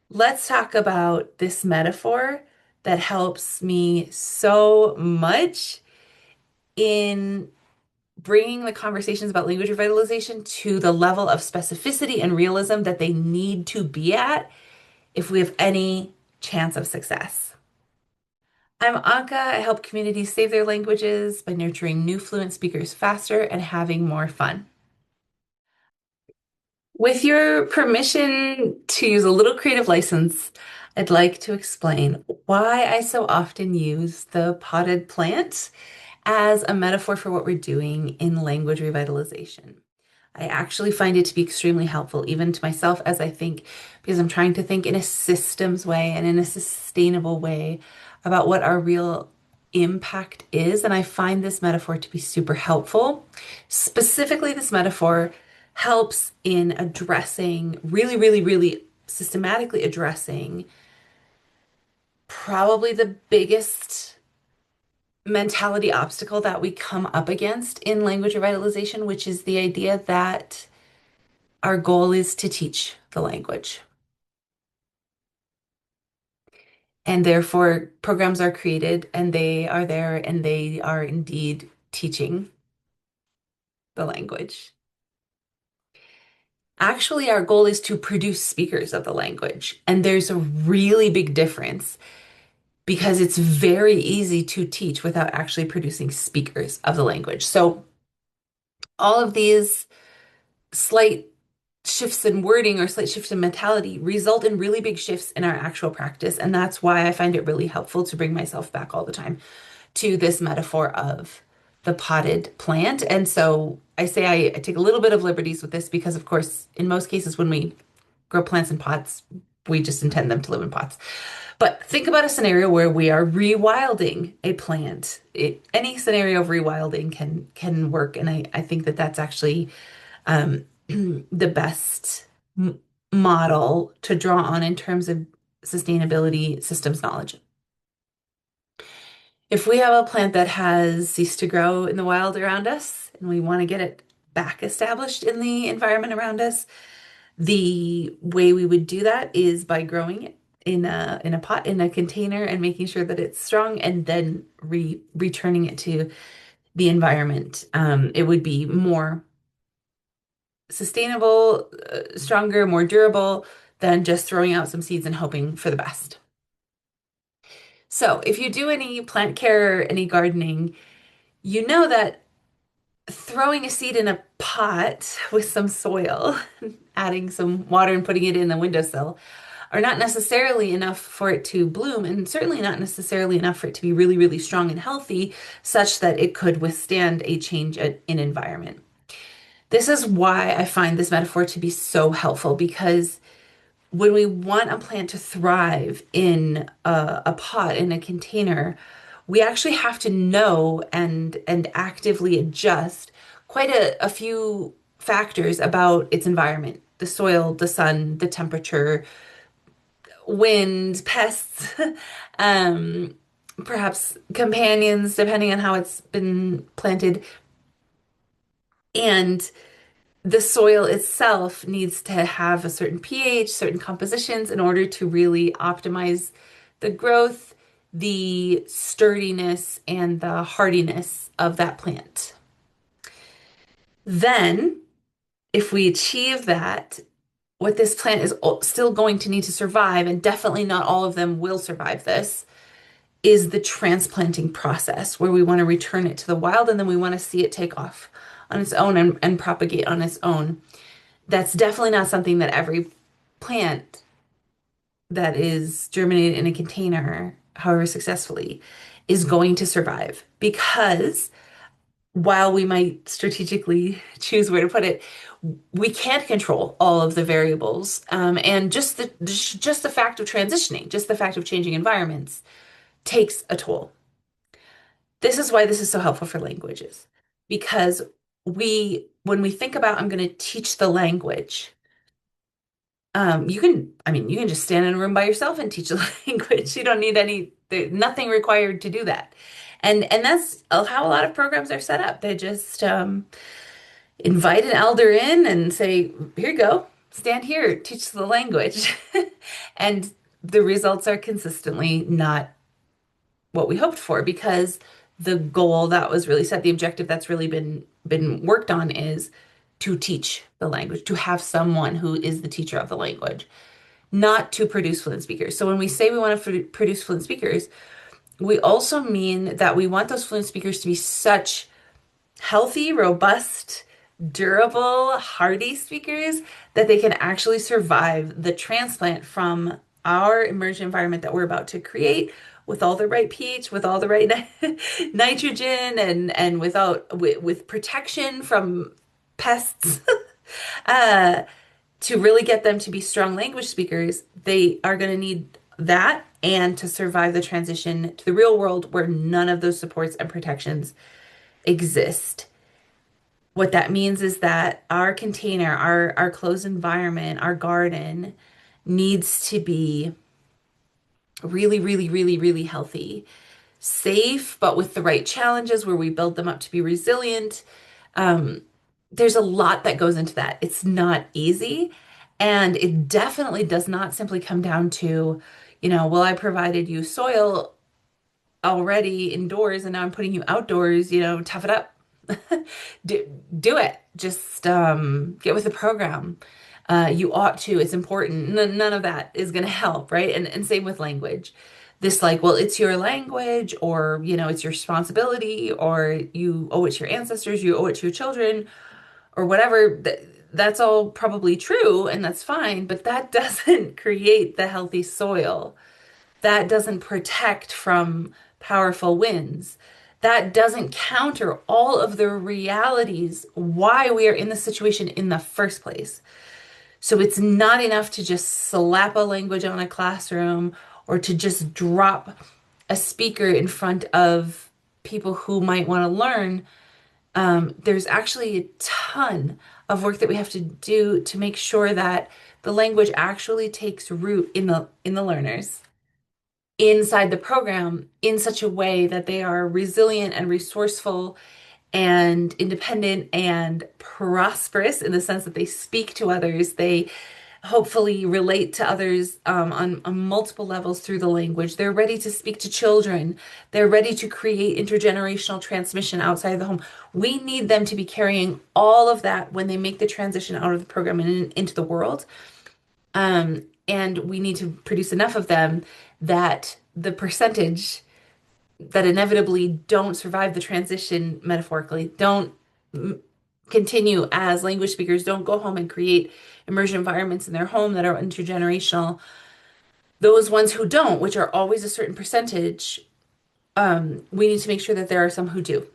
Let's talk about this metaphor that helps me so much in bringing the conversations about language revitalization to the level of specificity and realism that they need to be at if we have any chance of success. I'm Anka. I help communities save their languages by nurturing new fluent speakers faster and having more fun. With your permission to use a little creative license, I'd like to explain why I so often use the potted plant as a metaphor for what we're doing in language revitalization. I actually find it to be extremely helpful, even to myself, as I think, because I'm trying to think in a systems way and in a sustainable way about what our real impact is. And I find this metaphor to be super helpful. Specifically, this metaphor helps in addressing, really systematically addressing probably the biggest mentality obstacle that we come up against in language revitalization, which is the idea that our goal is to teach the language. And therefore, programs are created and they are there and they are indeed teaching the language. Actually, our goal is to produce speakers of the language. And there's a really big difference because it's very easy to teach without actually producing speakers of the language. So, all of these slight shifts in wording or slight shifts in mentality result in really big shifts in our actual practice. And that's why I find it really helpful to bring myself back all the time to this metaphor of the potted plant. And so I say I take a little bit of liberties with this because, of course, in most cases, when we grow plants in pots, we just intend them to live in pots. But think about a scenario where we are rewilding a plant. Any scenario of rewilding can work, and I think that that's actually the best model to draw on in terms of sustainability systems knowledge. If we have a plant that has ceased to grow in the wild around us and we want to get it back established in the environment around us, the way we would do that is by growing it in a pot in a container and making sure that it's strong and then returning it to the environment. It would be more sustainable, stronger, more durable than just throwing out some seeds and hoping for the best. So, if you do any plant care, any gardening, you know that throwing a seed in a pot with some soil, adding some water and putting it in the windowsill are not necessarily enough for it to bloom, and certainly not necessarily enough for it to be really strong and healthy, such that it could withstand a change in environment. This is why I find this metaphor to be so helpful because when we want a plant to thrive in a pot, in a container, we actually have to know and actively adjust quite a few factors about its environment, the soil, the sun, the temperature, wind, pests, um, perhaps companions, depending on how it's been planted. And the soil itself needs to have a certain pH, certain compositions in order to really optimize the growth, the sturdiness, and the hardiness of that plant. Then, if we achieve that, what this plant is still going to need to survive, and definitely not all of them will survive this, is the transplanting process where we want to return it to the wild and then we want to see it take off on its own and propagate on its own. That's definitely not something that every plant that is germinated in a container, however successfully, is going to survive because while we might strategically choose where to put it, we can't control all of the variables. And just the fact of transitioning, just the fact of changing environments takes a toll. This is why this is so helpful for languages, because when we think about I'm going to teach the language, you can just stand in a room by yourself and teach the language. You don't need nothing required to do that. And that's how a lot of programs are set up. They just invite an elder in and say, here you go, stand here, teach the language. And the results are consistently not what we hoped for because the goal that was really set, the objective that's really been worked on is to teach the language, to have someone who is the teacher of the language, not to produce fluent speakers. So when we say we want to produce fluent speakers, we also mean that we want those fluent speakers to be such healthy, robust, durable, hardy speakers that they can actually survive the transplant from our immersion environment that we're about to create with all the right pH, with all the right nitrogen and with protection from pests. uh, to really get them to be strong language speakers, they are going to need that and to survive the transition to the real world where none of those supports and protections exist. What that means is that our container, our closed environment, our garden needs to be really, really, really, really healthy, safe, but with the right challenges where we build them up to be resilient. Um, there's a lot that goes into that. It's not easy. And it definitely does not simply come down to, well, I provided you soil already indoors and now I'm putting you outdoors, tough it up. Do it. Just get with the program. You ought to. It's important. None of that is going to help, right? And same with language. This like, well, it's your language, or it's your responsibility, or you owe it to your ancestors, you owe it to your children, or whatever. That's all probably true, and that's fine. But that doesn't create the healthy soil. That doesn't protect from powerful winds. That doesn't counter all of the realities why we are in the situation in the first place. So it's not enough to just slap a language on a classroom or to just drop a speaker in front of people who might want to learn. There's actually a ton of work that we have to do to make sure that the language actually takes root in the learners inside the program in such a way that they are resilient and resourceful and independent and prosperous in the sense that they speak to others. They hopefully relate to others on multiple levels through the language. They're ready to speak to children. They're ready to create intergenerational transmission outside of the home. We need them to be carrying all of that when they make the transition out of the program and into the world. And we need to produce enough of them that the percentage that inevitably don't survive the transition metaphorically, don't continue as language speakers, don't go home and create immersion environments in their home that are intergenerational. Those ones who don't, which are always a certain percentage, we need to make sure that there are some who do.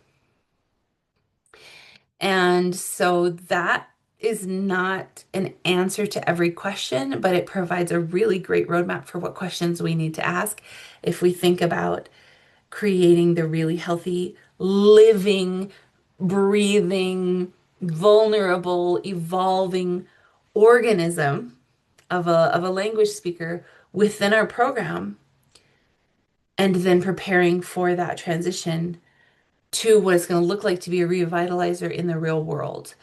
And so that is not an answer to every question, but it provides a really great roadmap for what questions we need to ask if we think about creating the really healthy, living, breathing, vulnerable, evolving organism of a language speaker within our program, and then preparing for that transition to what it's going to look like to be a revitalizer in the real world.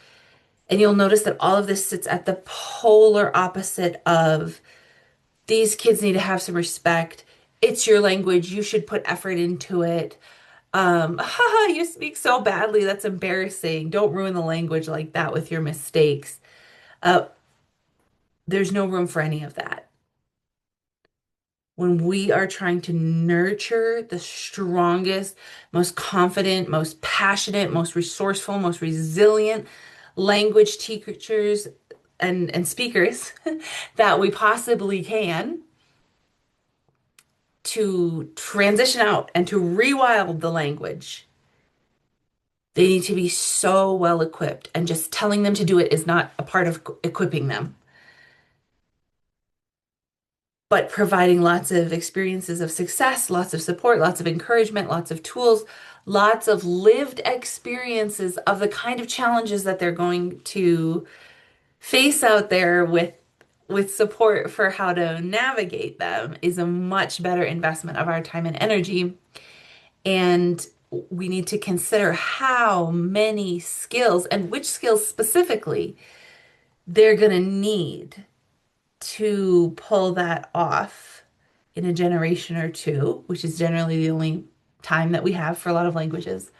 And you'll notice that all of this sits at the polar opposite of these kids need to have some respect. It's your language. You should put effort into it. Haha, you speak so badly. That's embarrassing. Don't ruin the language like that with your mistakes. Uh, there's no room for any of that. When we are trying to nurture the strongest, most confident, most passionate, most resourceful, most resilient language teachers and speakers that we possibly can to transition out and to rewild the language, they need to be so well equipped, and just telling them to do it is not a part of equipping them. But providing lots of experiences of success, lots of support, lots of encouragement, lots of tools, lots of lived experiences of the kind of challenges that they're going to face out there with support for how to navigate them is a much better investment of our time and energy. And we need to consider how many skills and which skills specifically they're going to need to pull that off in a generation or two, which is generally the only time that we have for a lot of languages,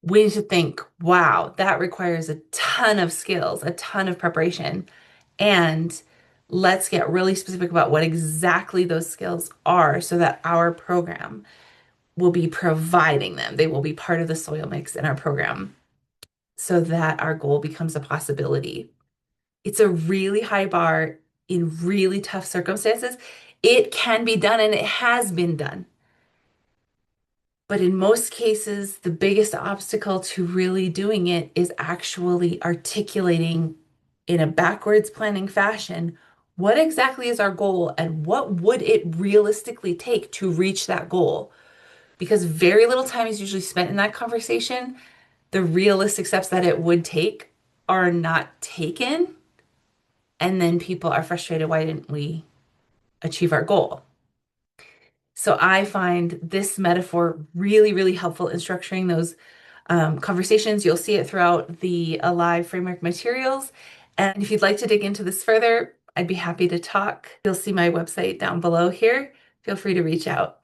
we need to think, wow, that requires a ton of skills, a ton of preparation. And let's get really specific about what exactly those skills are so that our program will be providing them. They will be part of the soil mix in our program so that our goal becomes a possibility. It's a really high bar in really tough circumstances. It can be done and it has been done. But in most cases, the biggest obstacle to really doing it is actually articulating in a backwards planning fashion what exactly is our goal and what would it realistically take to reach that goal. Because very little time is usually spent in that conversation. The realistic steps that it would take are not taken. And then people are frustrated. Why didn't we achieve our goal? So I find this metaphor really, really helpful in structuring those conversations. You'll see it throughout the Alive framework materials. And if you'd like to dig into this further, I'd be happy to talk. You'll see my website down below here. Feel free to reach out.